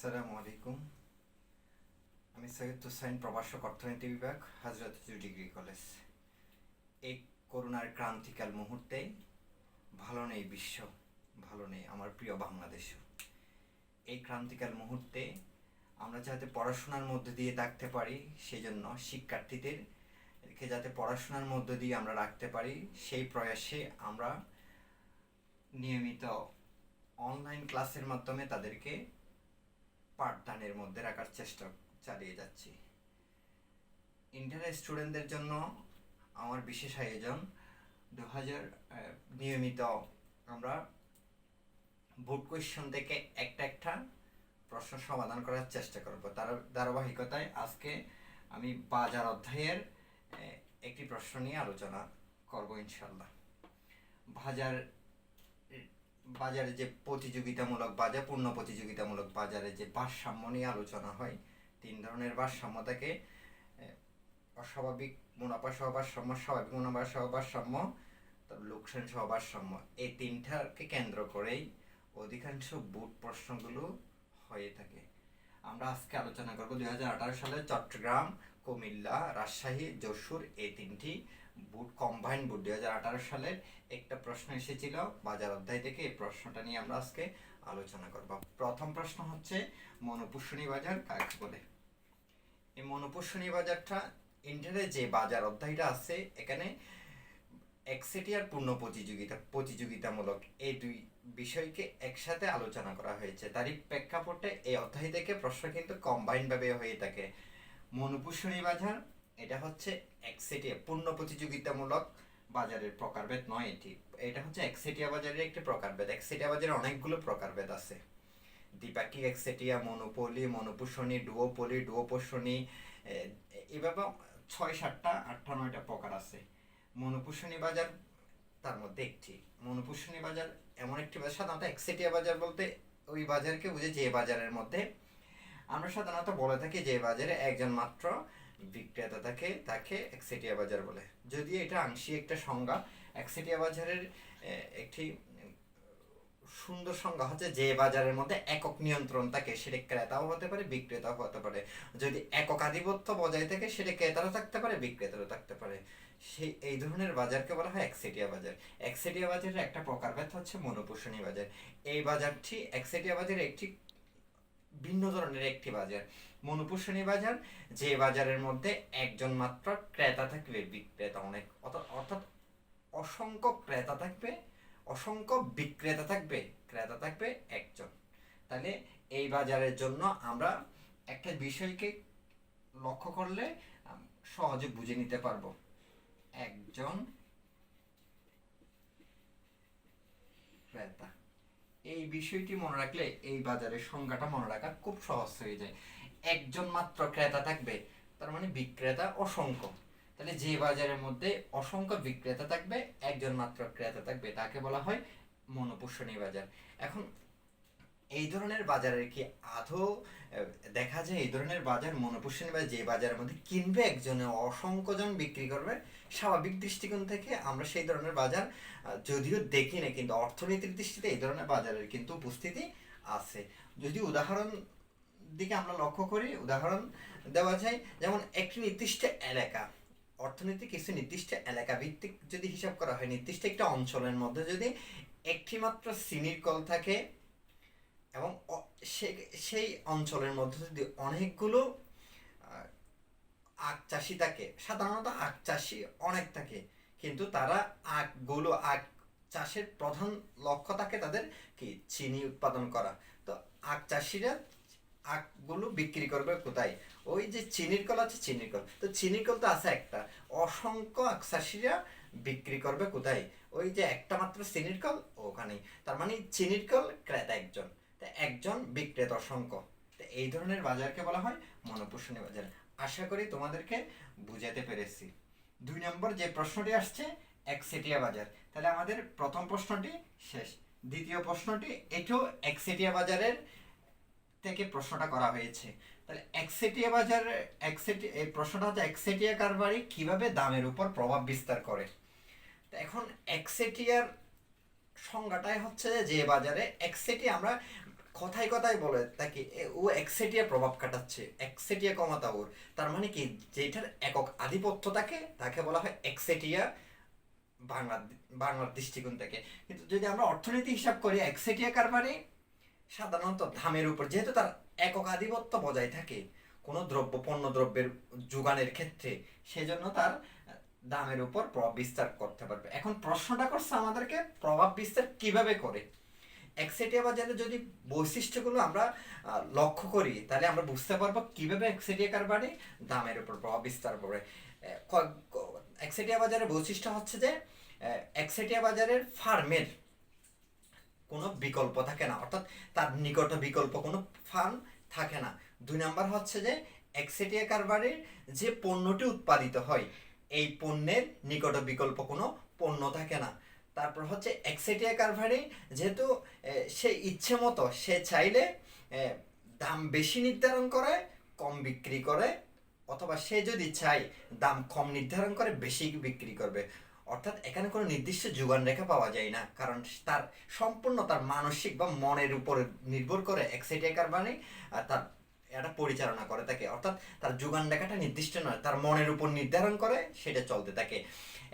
আসসালামু আলাইকুম। আমি সৈয়দ হুসাইন, প্রভাষক, অর্থনীতি বিভাগ, হাজরত ডিগ্রি কলেজ। এই করোনার ক্রান্তিকাল মুহূর্তে ভালো নেই বিশ্ব, ভালো নেই আমার প্রিয় বাংলাদেশও। এই ক্রান্তিকাল মুহূর্তে আমরা যাতে পড়াশোনার মধ্যে দিয়ে থাকতে পারি, সেই জন্য শিক্ষার্থীদেরকে যাতে পড়াশোনার মধ্যে দিয়ে আমরা রাখতে পারি, সেই প্রয়াসে আমরা নিয়মিত অনলাইন ক্লাসের মাধ্যমে তাদেরকে পাঠদানের মধ্যে রাখার চেষ্টা চালিয়ে যাচ্ছি। ইন্টার স্টুডেন্টদের জন্য আমার বিশেষ আয়োজন 2000 নিয়মিত আমরা বোর্ড কোয়েশ্চন থেকে একটা প্রশ্ন সমাধান করার চেষ্টা করব। তার ধারাবাহিকতায় আজকে আমি বাজার অধ্যায়ের একটি প্রশ্ন নিয়ে আলোচনা করব ইনশাল্লাহ। বাজারে যে প্রতিযোগিতামূলক বাজার, পূর্ণ প্রতিযোগিতামূলক বাজারে যে ভারসাম্য নিয়ে আলোচনা হয়, 3 ধরনের ভারসাম্য থাকে: অস্বাভাবিক মুনাফা সহ ভারসাম্য, স্বাভাবিক মুনাফা সহ ভারসাম্য, তারপর লোকসান সহ ভারসাম্য। এই 3টাকে কেন্দ্র করেই অধিকাংশ বোর্ড প্রশ্নগুলো হয়ে থাকে। আমরা আজকে আলোচনা করব 2018 সালে চট্টগ্রাম, কুমিল্লা, রাজশাহী, যশোর, এই 3টি বোর্ড কম্বাইন্ড বোর্ড 2018 সালের একটা প্রশ্ন এসেছিল বাজার অধ্যায় থেকে। এই প্রশ্নটা নিয়ে আমরা আজকে আলোচনা করব। প্রথম প্রশ্ন হচ্ছে, মনোপোষণী বাজার কাকে বলে? এই মনোপোষণী বাজারটা ইন্টারে যে বাজার অধ্যায়টা আছে, এখানে একচেটিয়ার পূর্ণ প্রতিযোগিতামূলক এই দুই বিষয়কে একসাথে আলোচনা করা হয়েছে। তারই প্রেক্ষাপটে এই অধ্যায় থেকে প্রশ্ন কিন্তু কম্বাইন্ড ভাবে হয়ে থাকে। মনোপোষণী বাজার এটা হচ্ছে একচেটিয়া পূর্ণ প্রতিযোগিতামূলক বাজারের প্রকারভেদ নয়, এটা হচ্ছে একচেটিয়া বাজারের একটি প্রকারভেদ। একচেটিয়া বাজারে অনেকগুলো প্রকারভেদ আছে: দ্বিপাক্ষিক একচেটিয়া, মনোপলি, মনোপোষণী, ডুওপলি, ডুওপোষণী, এভাবে 6-7টা 8-9টা প্রকার আছে। মনোপোষণী বাজার তার মধ্যে একটি। মনোপোষণী বাজার এমন একটি বাজার, সাধারণত একচেটিয়া বাজার বলতে ওই বাজারকে বুঝে যে বাজারের মধ্যে আমরা সাধারণত বলে থাকি যে বাজারে একজন মাত্র বিক্রেতা থাকে, তাকে একচেটিয়া বাজার বলে। যদিও এটা আংশিক একটা সংজ্ঞা। একচেটিয়া বাজারের একটি সুন্দর সংজ্ঞা হচ্ছে যে বাজারের মধ্যে একক নিয়ন্ত্রণ থাকে, সেটা ক্রেতাও হতে পারে, বিক্রেতাও হতে পারে। যদি একক আধিপত্য বজায় থাকে, সেটা ক্রেতারও থাকতে পারে, বিক্রেতারও থাকতে পারে। এই ধরনের বাজারকে বলা হয় একচেটিয়া বাজার। একচেটিয়া বাজারের একটা প্রকারভেদ হচ্ছে মনোপোষণী বাজার। এই বাজারটি একচেটিয়া বাজারের একটি ভিন্ন ধরনের একটি বাজার। মনোপোষণী বাজার যে বাজারের মধ্যে একজন মাত্র ক্রেতা থাকবে, বিক্রেতা অনেক, অর্থাৎ অসংখ্য ক্রেতা থাকবে, অসংখ্য বিক্রেতা থাকবে, ক্রেতা থাকবে একজন। তাহলে এই বাজারের জন্য আমরা একটা বিষয়কে লক্ষ্য করলে সহজে বুঝে নিতে পারবো। একজন ক্রেতা, এই বিষয়টি মনে রাখলে এই বাজারের সংজ্ঞাটা মনে রাখা খুব সহজ হয়ে যায়। একজন মাত্র ক্রেতা থাকবে, তার মানে বিক্রেতা অসংখ্য। তাহলে যে বাজারের মধ্যে অসংখ্য বিক্রেতা থাকবে, একজন মাত্র ক্রেতা থাকবে, তাকে বলা হয় মনোপোষণী বাজার। এখন এই ধরনের বাজারের কি আদৌ দেখা যায় এই ধরনের বাজার মনোপোষণী বাজার, যে বাজারের মধ্যে কিনবে একজনে, অসংখ্য জন বিক্রি করবে? স্বাভাবিক দৃষ্টিকোণ থেকে আমরা সেই ধরনের বাজার যদিও দেখি না, কিন্তু অর্থনীতির দৃষ্টিতে এই ধরনের বাজারের কিন্তু উপস্থিতি আছে। যদি উদাহরণ দিকে আমরা লক্ষ্য করি, উদাহরণ দেওয়া যায়, যেমন একটি নির্দিষ্ট এলাকা, অর্থনীতি কিছু নির্দিষ্ট এলাকা ভিত্তিক যদি হিসাব করা হয়, নির্দিষ্ট একটা অঞ্চলের মধ্যে যদি একটি মাত্র চিনির কল থাকে এবং সেই অঞ্চলের মধ্যে যদি অনেকগুলো আখ চাষি থাকে, সাধারণত আখ চাষি অনেক থাকে, কিন্তু তারা আখ চাষের প্রধান লক্ষ্য থাকে তাদের কি চিনি উৎপাদন করা। তো আখ চাষিরা আখগুলো বিক্রি করবে কোথায়? ওই যে চিনির কল আছে, চিনির কল, তো চিনির কল তো আছে একটা, অসংখ্য আখ চাষিরা বিক্রি করবে কোথায়? ওই যে একটা মাত্র চিনির কল ওখানেই। তার মানে চিনির কল ক্রেতা একজন, একজন বিক্রেতা অসংখ্য। এই ধরনের বাজারকে বলা হয় মনোপোষণী বাজার। আশা করি তোমাদেরকে বুঝাতে পেরেছি। 2 নম্বর যে প্রশ্নটি আসছে, একচেটিয়া বাজার। তাহলে আমাদের প্রথম প্রশ্নটি শেষ। দ্বিতীয় প্রশ্নটি, এটাও একচেটিয়া বাজারের থেকে প্রশ্নটা করা হয়েছে। তাহলে একচেটিয়া বাজার, এই প্রশ্নটা হচ্ছে একচেটিয়া কারবারি কিভাবে দামের উপর প্রভাব বিস্তার করে। এখন একচেটিয়ার সংজ্ঞাটাই হচ্ছে যে বাজারে একচেটিয়া আমরা কথায় কথায় বলে তাকে ও একচেটিয়া প্রভাব খাটাচ্ছে, একচেটিয়া ক্ষমতা ওর। তার মানে কি, যেটার একক আধিপত্য থাকে তাকে বলা হয় একচেটিয়া, বাংলার বাংলার দৃষ্টিকোণ থেকে। কিন্তু যদি আমরা অর্থনীতি হিসাব করি, একচেটিয়া কারবারে সাধারণত দামের উপর, যেহেতু তার একক আধিপত্য বজায় থাকে কোনো দ্রব্য পণ্য দ্রব্যের যোগানের ক্ষেত্রে, সেজন্য তার দামের উপর প্রভাব বিস্তার করতে পারবে। এখন প্রশ্নটা করছে আমাদেরকে প্রভাব বিস্তার কিভাবে করে। একচেটিয়া বাজারে যদি বৈশিষ্ট্যগুলো আমরা লক্ষ্য করি, তাহলে আমরা বুঝতে পারবো কিভাবে একচেটিয়া কারবারে দামের উপর প্রভাব বিস্তার করে। একচেটিয়া বাজারের বৈশিষ্ট্য হচ্ছে যে একচেটিয়া বাজারের ফার্মের কোনো বিকল্প থাকে না, অর্থাৎ তার নিকট বিকল্প কোনো ফার্ম থাকে না। 2 নাম্বার হচ্ছে যে একচেটিয়া কারবারে যে পণ্যটি উৎপাদিত হয়, এই পণ্যের নিকট বিকল্প কোনো পণ্য থাকে না। তারপর হচ্ছে একচেটিয়া কারবারে যেহেতু সে ইচ্ছে মতো, সে চাইলে দাম বেশি নির্ধারণ করে কম বিক্রি করে, অথবা সে যদি চায় দাম কম নির্ধারণ করে বেশি বিক্রি করবে। অর্থাৎ এখানে কোনো নির্দিষ্ট যোগান রেখা পাওয়া যায় না, কারণ তার সম্পূর্ণ তার মানসিক বা মনের উপর নির্ভর করে একচেটিয়া কারবারে তার এটা পরিচালনা করে থাকে। অর্থাৎ তার যোগান রেখাটা নির্দিষ্ট নয়, তার মনের উপর নির্ধারণ করে সেটা চলতে থাকে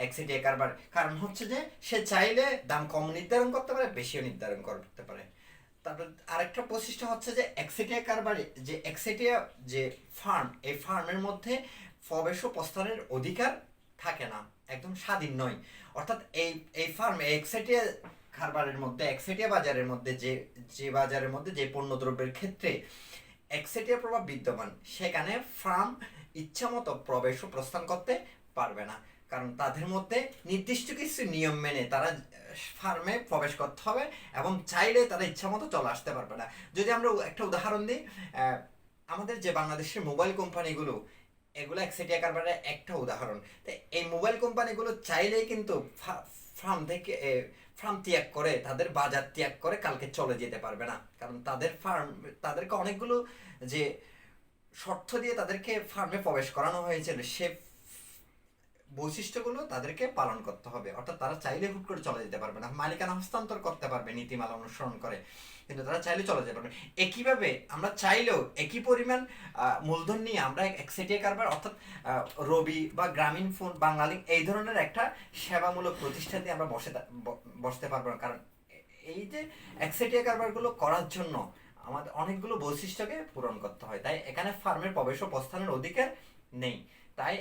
একচেটিয়া কারবার। কারণ হচ্ছে যে সে চাইলে দাম কম নির্ধারণ করতে পারে, বেশিও নির্ধারণ করতে পারে। তারপর আরেকটা বৈশিষ্ট্য হচ্ছে যে একচেটিয়া কারবারে যে একচেটিয়া যে ফার্ম, এই ফার্মের মধ্যে প্রবেশ ও প্রস্থানের অধিকার থাকে না, একদম স্বাধীন নয়। অর্থাৎ এই ফার্ম একচেটিয়া কারবারের মধ্যে, একচেটিয়া বাজারের মধ্যে যে যে বাজারের মধ্যে যে পণ্য দ্রব্যের ক্ষেত্রে একচেটিয়া প্রভাব বিদ্যমান, সেখানে ফার্ম ইচ্ছামতো প্রবেশ ও প্রস্থান করতে পারবে না। কারণ তাদের মধ্যে নির্দিষ্ট কিছু নিয়ম মেনে তারা ফার্মে প্রবেশ করতে হবে, এবং চাইলে তারা ইচ্ছামতো চলে আসতে পারবে না। যদি আমরা একটা উদাহরণ দিই, আমাদের যে বাংলাদেশের মোবাইল কোম্পানিগুলো, এগুলো একচেটিয়া কারবারের একটা উদাহরণ। তো এই মোবাইল কোম্পানিগুলো চাইলেই কিন্তু ফার্ম থেকে ফার্ম ত্যাগ করে, তাদের বাজার ত্যাগ করে কালকে চলে যেতে পারবে না। কারণ তাদের ফার্ম, তাদেরকে অনেকগুলো যে শর্ত দিয়ে তাদেরকে ফার্মে প্রবেশ করানো হয়েছিল, সে বৈশিষ্ট্যগুলো তাদেরকে পালন করতে হবে। অর্থাৎ তারা চাইলে হুট করে চলে যেতে পারবে না, মালিকানা হস্তান্তর করতে পারবে নীতিমালা অনুসরণ করে, কিন্তু তারা চাইলে চলে যেতে পারবে। একইভাবে আমরা চাইলেও একই পরিমাণ মূলধন নিয়ে আমরা একচেটিয়া কারবার, অর্থাৎ রবি বা গ্রামীণ ফোন, বাংলালিংক এই ধরনের একটা সেবামূলক প্রতিষ্ঠান দিয়ে আমরা বসতে পারবো না। কারণ এই যে একচেটিয়া কারবারগুলো করার জন্য আমাদের অনেকগুলো বৈশিষ্ট্যকে পূরণ করতে হয়, তাই এখানে ফার্মের প্রবেশ ও প্রস্থানের অধিকার নেই। তাই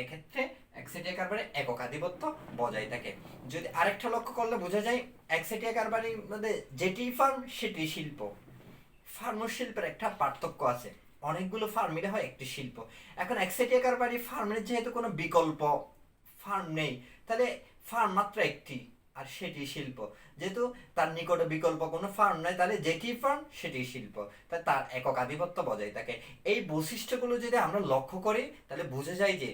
এক্ষেত্রে একচেটিয়া কারবারে একক আধিপত্য বজায় থাকে। যদি আরেকটা লক্ষ্য করলে বোঝা যায়, একচেটিয়া কারবারের মধ্যে যেটি ফার্ম সেটি শিল্প। ফার্ম ও শিল্পের একটা পার্থক্য আছে, অনেকগুলো ফার্ম মিলে হয় একটি শিল্প। এখন একচেটিয়া কারবারি ফার্মের যেহেতু কোনো বিকল্প ফার্ম নেই, তাহলে ফার্ম মাত্র একটি, আর সেটি শিল্প। যেহেতু তার নিকটে বিকল্প কোনো ফার্ম নাই, তাহলে যেটি ফার্ম সেটি শিল্প, তাই তার একক আধিপত্য বজায় থাকে। এই বৈশিষ্ট্যগুলো যদি আমরা লক্ষ্য করি, তাহলে বোঝা যায় যে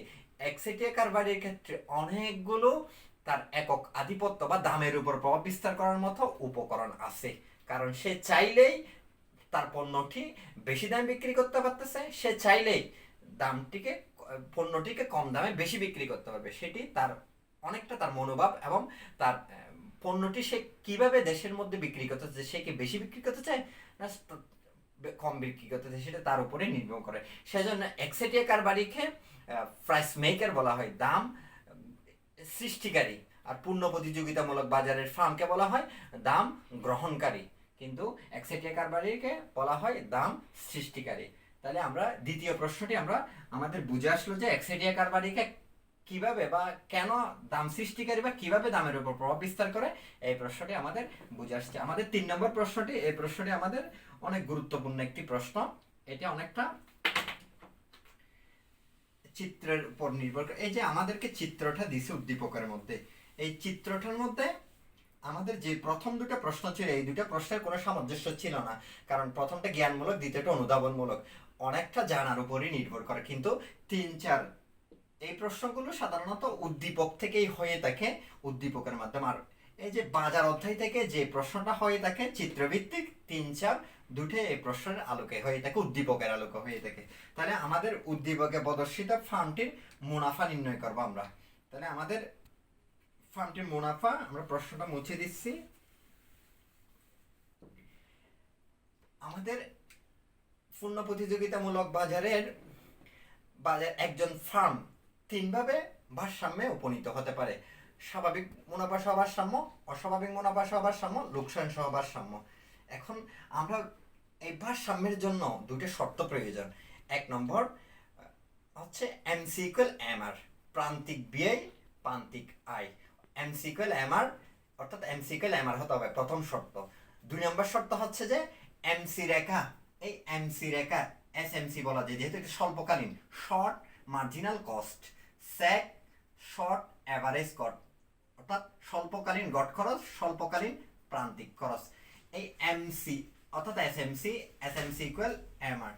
একচেটিয়া কারবারির ক্ষেত্রে অনেকগুলো তার একক আধিপত্য বা দামের উপর প্রভাব বিস্তার করার মতো উপকরণ আছে। কারণ সে চাইলেই তার পণ্যটি বেশি দামে বিক্রি করতে পারতেছে, সে চাইলেই দামটিকে পণ্যটিকে কম দামে বেশি বিক্রি করতে পারবে। সেটি তার অনেকটা তার মনোভাব এবং তার পণ্যটি সে কিভাবে দেশের মধ্যে বিক্রি করতে চায়, সে কি বেশি বিক্রি করতে চায় না কম বিক্রি করতে চায়, সেটা তার উপরে নির্ভর করে। সেজন্য একচেটিয়া কারবারিকে প্রাইস মেকার বলা হয়, দাম সৃষ্টিকারী। আর পূর্ণ প্রতিযোগিতামূলক বাজারের ফার্মকে বলা হয় দাম গ্রহণকারী, কিন্তু একচেটিয়া কারবারিকে বলা হয় দাম সৃষ্টিকারী। তাহলে আমরা দ্বিতীয় প্রশ্নটি আমরা আমাদের বুঝে আসলো যে একচেটিয়া কারবারিকে কিভাবে বা কেন দাম সৃষ্টিকারী বা কিভাবে দামের উপর প্রভাব বিস্তার করে, এই প্রশ্নটি আমাদের বুঝে আসছে। আমাদের 3 নম্বর প্রশ্নটি, এই প্রশ্নটি আমাদের অনেক গুরুত্বপূর্ণ একটি প্রশ্ন। এটা অনেকটা চিত্রের উপর নির্ভর করে। এই যে আমাদেরকে চিত্রটা দিছে উদ্দীপকের মধ্যে, এই চিত্রটার মধ্যে আমাদের যে প্রথম দুটো প্রশ্ন ছিল, এই দুটো প্রশ্নের কোনো সামঞ্জস্য ছিল না। কারণ প্রথমটা জ্ঞানমূলক, দ্বিতীয়টা অনুধাবনমূলক, অনেকটা জানার উপরই নির্ভর করে। কিন্তু 3-4 এই প্রশ্নগুলো সাধারণত উদ্দীপক থেকেই হয়ে থাকে, উদ্দীপকের মাধ্যমে। আর এই যে বাজার অধ্যায় থেকে যে প্রশ্নটা হয়ে থাকে চিত্রভিত্তিক, 3-4 দুটো এই প্রশ্নের আলোকে হয়ে থাকে, উদ্দীপকের আলোকে হয়ে থাকে। তাহলে আমাদের উদ্দীপকে প্রদর্শিত ফার্মটির মুনাফা নির্ণয় করবো আমরা। তাহলে আমাদের ফার্মটির মুনাফা, আমরা প্রশ্নটা মুছে দিচ্ছি। আমাদের পূর্ণ প্রতিযোগিতামূলক বাজারের একজন ফার্ম তিনভাবে ভারসাম্যে উপনীত হতে পারে: স্বাভাবিক মুনাফা সহ ভারসাম্য, অস্বাভাবিক মুনাফা সহ ভারসাম্য, লোকসান সহ ভারসাম্য। এখন আমরা এই ভারসাম্যের জন্য দুটো শর্ত প্রয়োজন। এক নম্বর হচ্ছে এমসি ইকুয়াল এমআর, প্রান্তিক ব্যয় প্রান্তিক আয়। এমসি ইকুয়াল এমআর, অর্থাৎ এমসি ইকুয়াল এমআর হতে হবে প্রথম শর্ত। দুই নম্বর শর্ত হচ্ছে যে এমসি রেখা, এই এমসি রেখা এসএমসি বলা যায় যেহেতু এটা স্বল্পকালীন, short marginal cost, SAC short average cost, অর্থাৎ স্বল্পকালীন গড় খরচ, স্বল্পকালীন প্রান্তিক খরচ। এই এমসি অর্থাৎ SMC, SMC equal MR,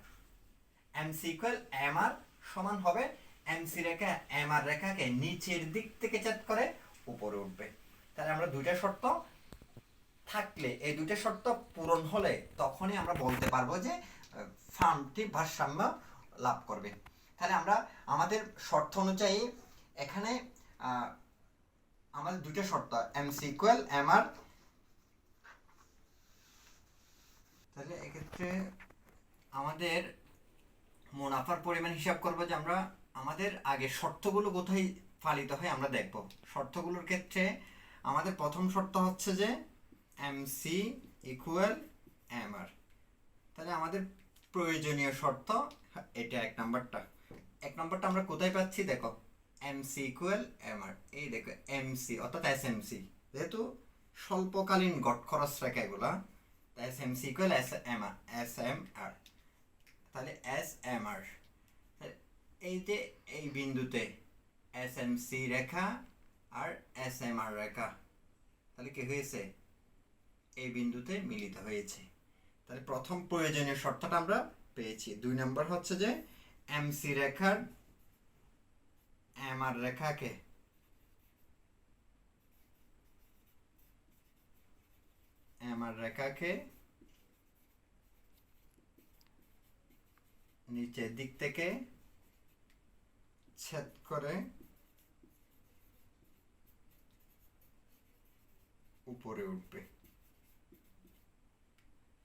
MC equal MR সমান হবে এমসি রেখা এমআর রেখাকে নিচের দিক থেকে ছেদ করে উপরে উঠবে। তাহলে আমরা দুইটা শর্ত থাকলে, এই দুইটা শর্ত পূরণ হলে তখনই আমরা বলতে পারবো যে ফার্মটি ভারসাম্য লাভ করবে। তাহলে আমরা আমাদের শর্ত অনুযায়ী এখানে আমাদের দুইটা শর্ত এমসি ইকুয়াল এমআর। তাহলে এক্ষেত্রে আমাদের মুনাফার পরিমাণ হিসাব করবো যে আমরা আমাদের আগে শর্তগুলো কোথায় পালিত হয় আমরা দেখব। শর্তগুলোর ক্ষেত্রে আমাদের প্রথম শর্ত হচ্ছে যে এমসি ইকুয়াল এমআর। তাহলে আমাদের প্রয়োজনীয় শর্ত এটা এক নম্বরটা আমরা কোথায় পাচ্ছি দেখো, এমসি ইকুয়াল এমআর। এই দেখো এমসি অর্থাৎ এসএমসি, যেহেতু স্বল্পকালীন গড় খরচ রেখা এগুলা, এসএমসি ইকুয়াল এসএমআর। তাহলে এসএমআর, এই যে এই বিন্দুতে এসএমসি রেখা আর এসএমআর রেখা তাহলে কি হয়েছে, এই বিন্দুতে মিলিত হয়েছে। তাহলে প্রথম প্রয়োজনীয় শর্তটা আমরা পেয়েছি। দুই নম্বর হচ্ছে যে এমসি রেখার এমআর রেখাকে নিচের দিক থেকে ছেদ করে উপরে উঠবে।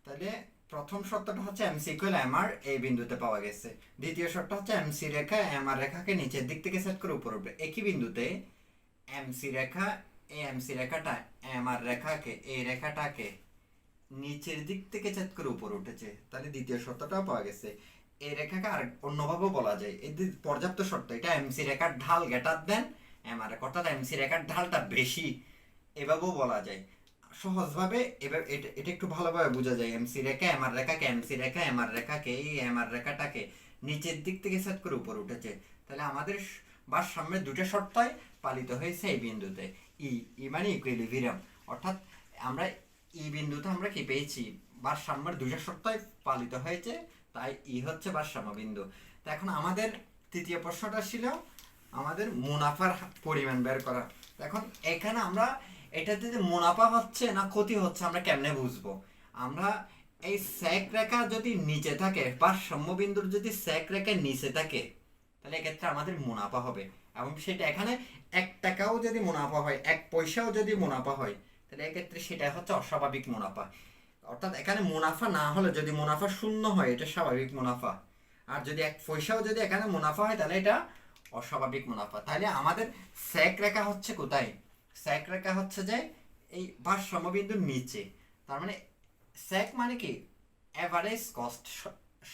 তাহলে প্রথম শর্তটা হচ্ছে এমসি ইকুয়াল এমআর, এই বিন্দুতে পাওয়া গেছে। দ্বিতীয় শর্ত হচ্ছে এমসি রেখা এমআর রেখাকে নিচের দিক থেকে সেট করে উপরে উঠবে। একই বিন্দুতে এমসি রেখা, এই এমসি রেখাটা এমআর রেখাকে, এই রেখাটাকে নিচের দিক থেকে সেট করে উপরে উঠেছে। তাহলে দ্বিতীয় শর্তটাও পাওয়া গেছে। এই রেখাকে আর অন্যভাবেও বলা যায়, এই পর্যাপ্ত শর্ত, এটা এমসি রেখার ঢাল গ্রেটার দেন এমআর রেখা, অর্থাৎ এমসি রেখার ঢালটা বেশি, এভাবেও বলা যায়। সহজভাবে এবার এটা একটু ভালোভাবে বোঝা যায়। এমসি রেখা এমআর রেখাকে, এমসি রেখা এমআর রেখাকে, এই এমআর রেখাটাকে নিচের দিক থেকে সেট করে উপরে উঠেছে। তাহলে আমাদের ভারসাম্যের দুটো শর্তই পালিত হয়েছে এই বিন্দুতে। ই মানে ইকুইলিব্রিয়াম, অর্থাৎ আমরা এই বিন্দুতে আমরা কি পেয়েছি, ভারসাম্যের দুটো শর্তই পালিত হয়েছে, তাই ই হচ্ছে ভারসাম্য বিন্দু। তো এখন আমাদের তৃতীয় প্রশ্নটা ছিল আমাদের মুনাফার পরিমাণ বের করা। এখন এখানে আমরা এটাতে যে মুনাফা হচ্ছে না ক্ষতি হচ্ছে আমরা কেমনে বুঝবো? আমরা এই সেক রেখা যদি নিচে থাকে, ভারসাম্য বিন্দুর যদি সেক রেখা নিচে থাকে, তাহলে এক্ষেত্রে আমাদের মুনাফা হবে। এবং সেটা এখানে 1 টাকাও যদি মুনাফা হয়, 1 পয়সাও যদি মুনাফা হয়, তাহলে এক্ষেত্রে সেটা হচ্ছে অস্বাভাবিক মুনাফা। অর্থাৎ এখানে মুনাফা না হলে, যদি মুনাফা শূন্য হয় এটা স্বাভাবিক মুনাফা, আর যদি 1 পয়সাও যদি এখানে মুনাফা হয় তাহলে এটা অস্বাভাবিক মুনাফা। তাহলে আমাদের সেক রেখা হচ্ছে কোথায়, সেক রেখা হচ্ছে যে এই ভারসাম্য বিন্দুর নিচে। তার মানে সেক মানে কি, average cost,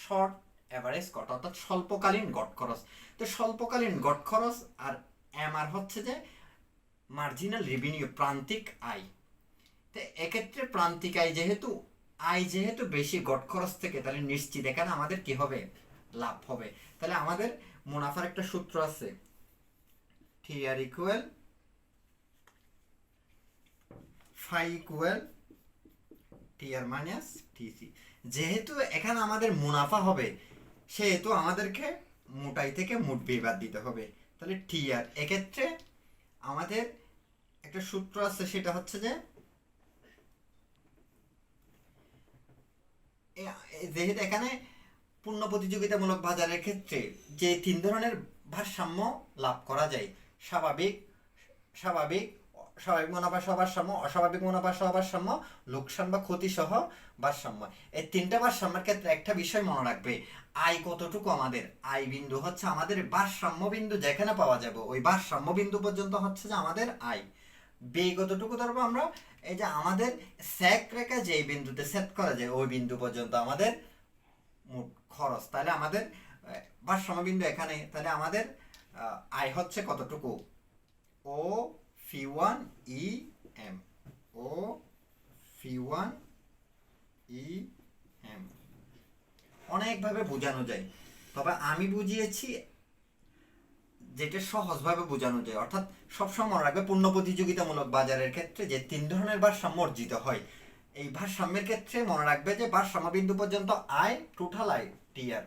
short average cost, অর্থাৎ স্বল্পকালীন গড় খরচ। তো স্বল্পকালীন গড় খরচ আর এমআর হচ্ছে যে মার্জিনাল রেভিনিউ, প্রান্তিক আয়। তো এক্ষেত্রে প্রান্তিক আয় যেহেতু বেশি গড় খরচ থেকে, তাহলে নিশ্চিত এখানে আমাদের কি হবে, লাভ হবে। তাহলে আমাদের মুনাফার একটা সূত্র আছে, TR equal phi equal TR minus TC. যেহেতু এখানে আমাদের মুনাফা হবে, সেহেতু আমাদেরকে মোটাই থেকে মোট ব্যয় বাদ দিতে হবে। তাহলে টিআর, এক্ষেত্রে আমাদের একটা সূত্র আছে, সেটা হচ্ছে যে যেহেতু এখানে পূর্ণ প্রতিযোগিতামূলক বাজারের ক্ষেত্রে যে 3 ধরনের ভারসাম্য লাভ করা যায়, স্বাভাবিক, স্বাভাবিক মুনাফা সহ ভারসাম্য, অস্বাভাবিক মুনাফা সহ ভারসাম্য, লোকসান বা ক্ষতি সহ ভারসাম্য। এই তিনটা ভারসাম্যের ক্ষেত্রে একটা বিষয় মনে রাখবে, আয় কতটুকু আমাদের, আয় বিন্দু হচ্ছে আমাদের ভারসাম্য বিন্দু যেখানে পাওয়া যাবে ওই ভারসাম্য বিন্দু পর্যন্ত হচ্ছে যে আমাদের আয়। ব্যয় কতটুকু ধরবো আমরা, এই যে আমাদের স্যাক রেখা যে বিন্দুতে সেট করা যায় ওই বিন্দু পর্যন্ত আমাদের মোট খরচ। তাহলে আমাদের ভারসাম্য বিন্দু এখানে, তাহলে আমাদের আয় হচ্ছে কতটুকু, ও ফি ওয়ান ই এম, ও ফি ওয়ান ই এম। অনেকভাবে বোঝানো যায়, তবে আমি বুঝিয়েছি যেটা সহজভাবে বোঝানো যায়। অর্থাৎ সবসময় মনে রাখবে পূর্ণ প্রতিযোগিতামূলক বাজারের ক্ষেত্রে যে তিন ধরনের ভারসাম্য অর্জিত হয়, এই ভারসাম্যের ক্ষেত্রে মনে রাখবে যে ভারসাম্য বিন্দু পর্যন্ত আয়, টোটাল আয় টিআর।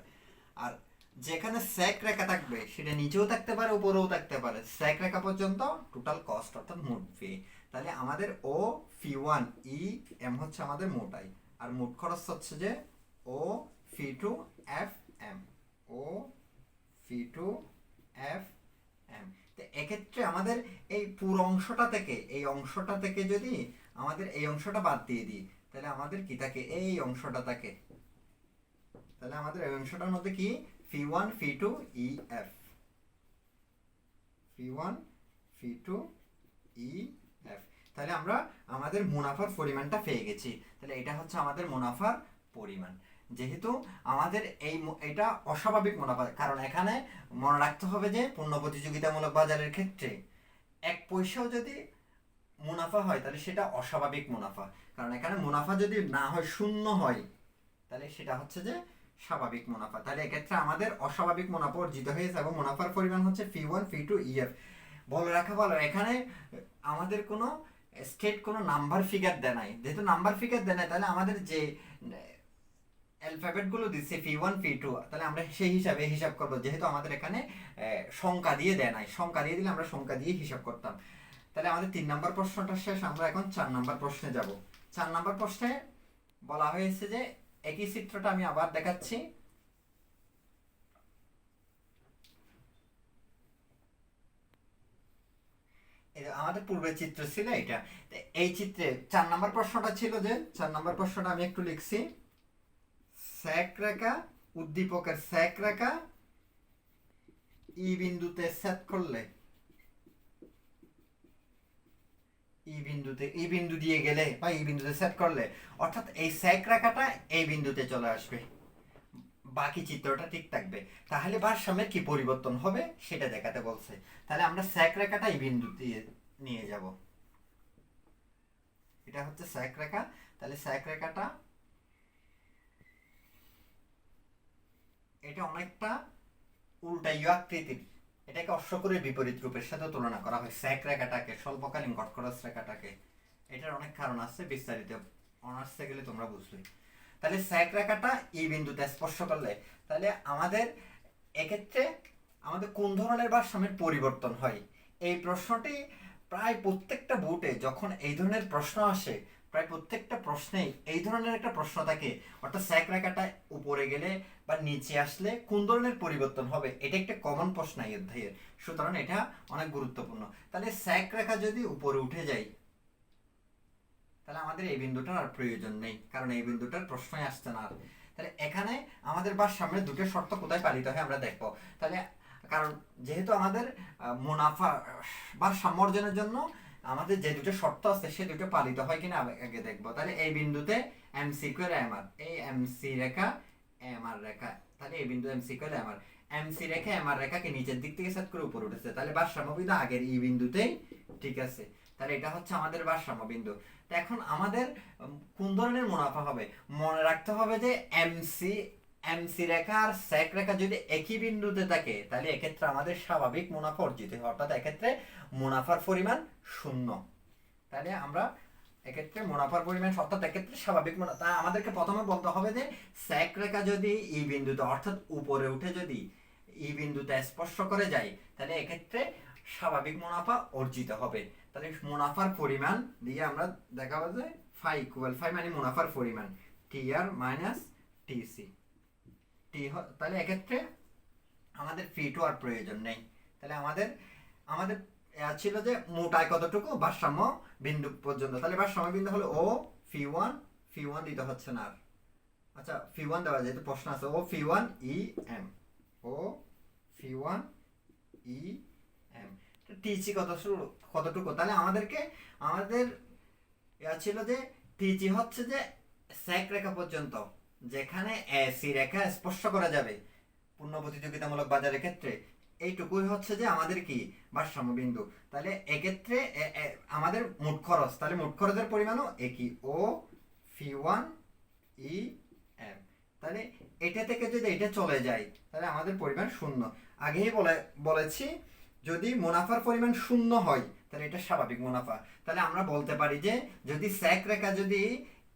আর যেখানে স্যাক রেখা থাকবে সেটা নিচেও থাকতে পারে উপরেও থাকতে পারে, স্যাক রেখা পর্যন্ত টোটাল কস্ট অর্থাৎ মোট ফি। তাহলে আমাদের ও ফি ওয়ান ই এম হচ্ছে আমাদের মোট আয়, আর মোট খরচ হচ্ছে যে ও ফি টু এফ এম, ও ফি টু এফ এম। তো এক্ষেত্রে আমাদের এই পুরো অংশটা থেকে, এই অংশটা থেকে যদি আমাদের এই অংশটা বাদ দিয়ে দিই তাহলে আমাদের কি থাকে, এই অংশটা থাকে। তাহলে আমাদের এই অংশটার মধ্যে কি, ফি ওয়ান ফি টু ই এফ, ফি ওয়ান ফি টু ই এফ। তাহলে আমরা আমাদের মুনাফার পরিমাণটা পেয়ে গেছি। তাহলে এটা হচ্ছে আমাদের মুনাফার পরিমাণ। যেহেতু আমাদের এটা অস্বাভাবিক মুনাফা, কারণ এখানে মনে রাখতে হবে যে পূর্ণ প্রতিযোগিতামূলক বাজারের ক্ষেত্রে এক পয়সাও যদি মুনাফা হয় তাহলে সেটা অস্বাভাবিক মুনাফা। কারণ এখানে মুনাফা যদি না হয়, শূন্য হয়, তাহলে সেটা হচ্ছে যে স্বাভাবিক মুনাফা। তাহলে এক্ষেত্রে আমাদের অস্বাভাবিক মুনাফা অর্জিত হয়েছে এবং মুনাফার পরিমাণ হচ্ছে ফি ওয়ান ফি টু ইএফ। বলে রাখা ভালো, এখানে আমাদের কোনো স্টেট কোনো নাম্বার ফিগার দেয় নাই। যেহেতু নাম্বার ফিগার দেয় নাই তাহলে আমাদের যে অ্যালফাবেট গুলো দিচ্ছে ফি ওয়ান ফি টু, তাহলে আমরা সেই হিসাবে হিসাব করবো। যেহেতু আমাদের এখানে সংখ্যা দিয়ে দেয় নাই, সংখ্যা দিয়ে দিলে আমরা সংখ্যা দিয়ে হিসাব করতাম। তাহলে আমাদের 3 নম্বর প্রশ্নটা শেষ, আমরা এখন 4 নম্বর প্রশ্নে যাব। 4 নম্বর প্রশ্নে বলা হয়েছে যে একই চিত্রটা আমি আবার দেখাচ্ছি। আমাদের পূর্বের চিত্র ছিল এটা। এই চিত্রে 4 নম্বর প্রশ্নটা ছিল যে, 4 নম্বর প্রশ্নটা আমি একটু লিখছি, স্যাক রেখা, উদ্দীপকের স্যাক রেখা ই বিন্দুতে সেট করলে, ই বিন্দু দিয়ে গেলে বা ই বিন্দুতে সেট করলে অর্থাৎ এই স্যাক রেখাটা এই বিন্দুতে চলে আসবে, বাকি চিত্রটা ঠিক থাকবে। তাহলে ভারসাম্যের কি পরিবর্তন হবে সেটা দেখাতে বলছে। তাহলে আমরা স্যাক রেখাটা এই বিন্দু দিয়ে নিয়ে যাব, এটা হচ্ছে স্যাক রেখা। তাহলে স্যাক রেখাটা এটা অনেকটা উল্টা ইউ আকৃতির, এটাকে অশ্বকরের বিপরীত রূপের সাথে তুলনা করা হয় স্যাক রেখাটাকে, স্বল্পকালীন ঘটখরচ রেখাটাকে। এটার অনেক কারণ আছে, বিস্তারিত অনার্সে গেলে তোমরা বুঝবে। তাহলে স্যাক রেখাটা এই বিন্দুতে স্পর্শ করলে তাহলে আমাদের এক্ষেত্রে আমাদের কোন ধরনের ভারসাম্যের পরিবর্তন হয়, এই প্রশ্নটি প্রায় প্রত্যেকটা বোর্ডে যখন এই ধরনের প্রশ্ন আসে, প্রায় প্রত্যেকটা প্রশ্নেই এই ধরনের একটা প্রশ্ন থাকে। অর্থাৎ স্যাক রেখাটা উপরে গেলে বা নিচে আসলে কোন ধরনের পরিবর্তন হবে, এটা একটা কমন প্রশ্ন এই অধ্যায়ের। সুতরাং এটা অনেক গুরুত্বপূর্ণ। তাহলে স্যাক রেখা যদি উপরে উঠে যায় তাহলে আমাদের এই বিন্দুটার আর প্রয়োজন নেই, কারণ এই বিন্দুটার প্রশ্নই আসছে না আর। তাহলে এখানে আমাদের ভারসাম্যের দুটো শর্ত কোথায় পালিত হয় আমরা দেখবো। তাহলে কারণ যেহেতু আমাদের মুনাফা ভারসাম্য অর্জনের জন্য আমাদের যে দুটো শর্ত আছে সে দুটো পালিত হয় কিনা আগে দেখবো। তাহলে এই বিন্দুতে এমসি ইকুয়াল এমআর, এই এমসি রেখা এমআর রেখা, তাহলে এই বিন্দু এমসি ইকুয়াল এমআর, এমসি রেখা এমআর রেখাকে নিচের দিক থেকে সেট করে উপরে উঠেছে, তাহলে ভারসাম্য বিন্দু আগের এই বিন্দুতেই ঠিক আছে। তাহলে এটা হচ্ছে আমাদের ভারসাম্য বিন্দু। তো এখন আমাদের কোন ধরনের মুনাফা হবে, মনে রাখতে হবে যে এমসি রেখা আর স্যাক রেখা যদি একই বিন্দুতে থাকে তাহলে এক্ষেত্রে আমাদের স্বাভাবিক মুনাফা অর্জিত হয়, অর্থাৎ এক্ষেত্রে মুনাফার পরিমাণ শূন্য। তাহলে আমরা এক্ষেত্রে মুনাফার পরিমাণ অর্থাৎ এক্ষেত্রে স্বাভাবিক মুনাফা, তা আমাদেরকে প্রথমে বলতে হবে যে স্যাক রেখা যদি এই বিন্দুতে অর্থাৎ উপরে উঠে যদি এই বিন্দুতে স্পর্শ করে যায় তাহলে এক্ষেত্রে স্বাভাবিক মুনাফা অর্জিত হবে। তাহলে মুনাফার পরিমাণ দিয়ে আমরা দেখাবো যে ফাই ইকুয়াল ফাই মানে মুনাফার পরিমাণ টি আর মাইনাস টিসি টি। তাহলে এক্ষেত্রে আমাদের ফি টু আর প্রয়োজন নেই। তাহলে আমাদের ছিল যে মোট আয় কতটুকু ভারসাম্য বিন্দু পর্যন্ত, তাহলে ভারসাম্য বিন্দু হলো ও ফি ওয়ান দিতে হচ্ছে না আর। আচ্ছা ফি ওয়ান দেওয়া যেহেতু প্রশ্ন আছে, ও ফি ওয়ান ই এম, ও ফিওয়ান ই এম, টিচি কতটুকু, তাহলে আমাদের ছিল যে টিচি হচ্ছে যে সেক রেখা পর্যন্ত, যেখানে এসি রেখা স্পর্শ করা যাবে পূর্ণ প্রতিযোগিতামূলক বাজারের ক্ষেত্রে, এইটুকুই হচ্ছে যে আমাদের কি ভারসাম্য বিন্দু। তাহলে এক্ষেত্রে আমাদের মোট খরচ, তাহলে মোট খরচের পরিমাণও একই, ও ফি ওয়ান ই এম। তাহলে এটা থেকে যদি এটা চলে যায় তাহলে আমাদের পরিমাণ শূন্য। আগেই বলেছি যদি মুনাফার পরিমাণ শূন্য হয় তাহলে এটা স্বাভাবিক মুনাফা। তাহলে আমরা বলতে পারি যে যদি স্যাক রেখা যদি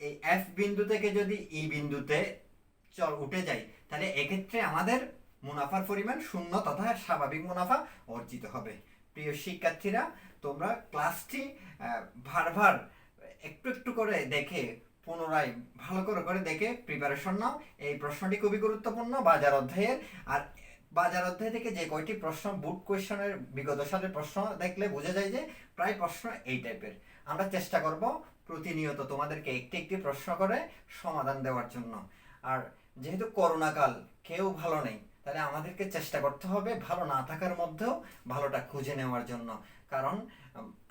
এই এফ বিন্দু থেকে যদি ই বিন্দুতে উঠে যায় তাহলে এক্ষেত্রে আমাদের মুনাফার পরিমাণ শূন্য তথা স্বাভাবিক মুনাফা অর্জিত হবে। প্রিয় শিক্ষার্থীরা, তোমরা ক্লাসটি বারবার একটু একটু করে দেখে পুনরায় ভালো করে দেখে প্রিপারেশন নাও। এই প্রশ্নটি খুবই গুরুত্বপূর্ণ বাজার অধ্যায়ের। আর বাজার অধ্যায় থেকে যে কয়টি প্রশ্ন বুট কোয়েশনের বিগত সালের প্রশ্ন দেখলে বোঝা যায় যে প্রায় প্রশ্ন এই টাইপের। আমরা চেষ্টা করব প্রতিনিয়ত তোমাদেরকে একটি একটি প্রশ্ন করে সমাধান দেওয়ার জন্য। আর যেহেতু করোনাকাল, কেউ ভালো নেই, তাহলে আমাদেরকে চেষ্টা করতে হবে ভালো না থাকার মধ্যেও ভালোটা খুঁজে নেওয়ার জন্য। কারণ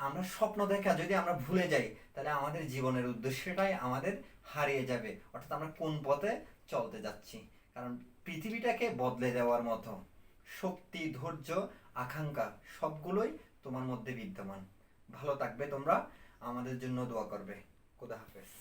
আমরা স্বপ্ন দেখা যদি আমরা ভুলে যাই তাহলে আমাদের জীবনের উদ্দেশ্যটাই আমাদের হারিয়ে যাবে, অর্থাৎ আমরা কোন পথে চলতে যাচ্ছি। কারণ পৃথিবীটাকে বদলে দেওয়ার মতো শক্তি, ধৈর্য, আকাঙ্ক্ষা সবগুলোই তোমার মধ্যে বিদ্যমান। ভালো থাকবে তোমরা, আমাদের জন্য দোয়া করবে। খোদা হাফেজ।